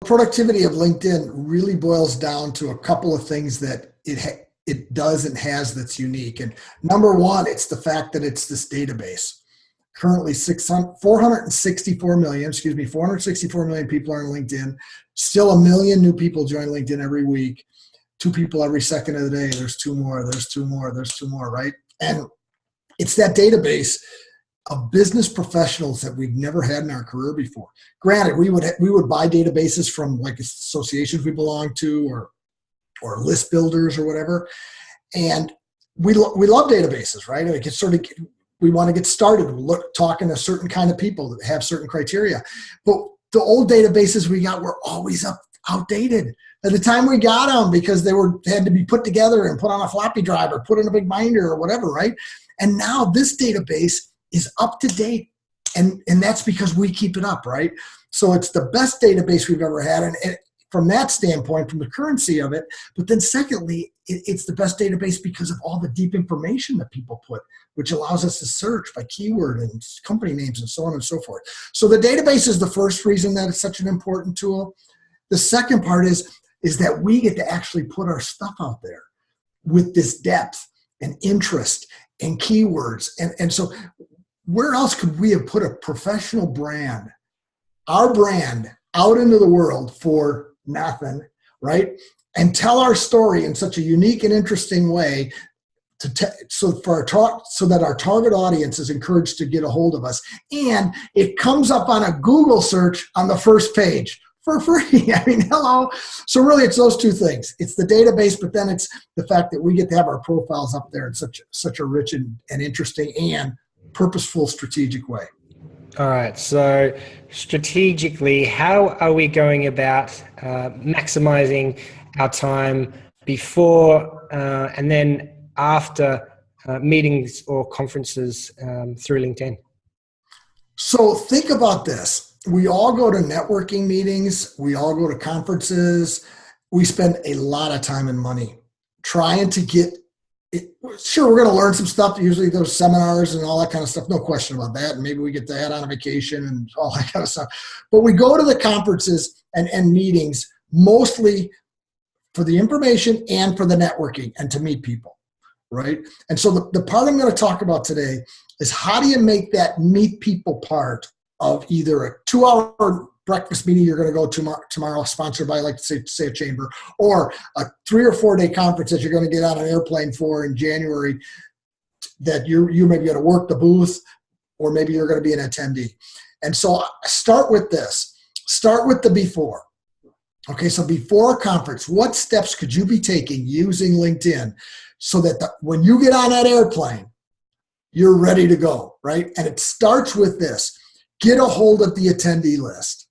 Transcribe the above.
productivity of LinkedIn really boils down to a couple of things that it does and has that's unique. And number one, it's the fact that it's this database. Currently 464 million people are on LinkedIn. Still 1 million new people join LinkedIn every week. 2 people every second of the day. There's 2 more, there's 2 more, there's 2 more, right? And it's that database of business professionals that we've never had in our career before. Granted, we would buy databases from like associations we belong to or list builders or whatever. And we love databases, right? Like it's we want to get started talking to certain kind of people that have certain criteria. But the old databases we got were always outdated at the time we got them because they had to be put together and put on a floppy drive or put in a big binder or whatever, right? And now this database is up to date, and that's because we keep it up, right? So it's the best database we've ever had, and from that standpoint, from the currency of it, but then secondly, it's the best database because of all the deep information that people put, which allows us to search by keyword and company names and so on and so forth. So the database is the first reason that it's such an important tool. The second part is that we get to actually put our stuff out there with this depth and interest and keywords. And so where else could we have put a professional brand, our brand, out into the world for nothing, right? And tell our story in such a unique and interesting way so that our target audience is encouraged to get a hold of us. And it comes up on a Google search on the first page for free. I mean, hello. So really it's those two things. It's the database, but then it's the fact that we get to have our profiles up there in such a rich and interesting and purposeful, strategic way. All right, so strategically, how are we going about maximizing our time before and then after meetings or conferences through LinkedIn? So think about this. We all go to networking meetings. We all go to conferences. We spend a lot of time and money trying to get it. Sure, we're going to learn some stuff, usually those seminars and all that kind of stuff, no question about that. And maybe we get to add on a vacation and all that kind of stuff. But we go to the conferences and meetings mostly for the information and for the networking and to meet people, right? And so the part I'm going to talk about today is how do you make that meet people part of either a 2-hour breakfast meeting you're going to go to tomorrow, sponsored by, like to say a chamber, or a 3 or 4 day conference that you're going to get on an airplane for in January that you may be going to work the booth, or maybe you're going to be an attendee. And so start with this. Start with the before. Okay, so before a conference, what steps could you be taking using LinkedIn so that when you get on that airplane, you're ready to go, right? And it starts with this. Get a hold of the attendee list.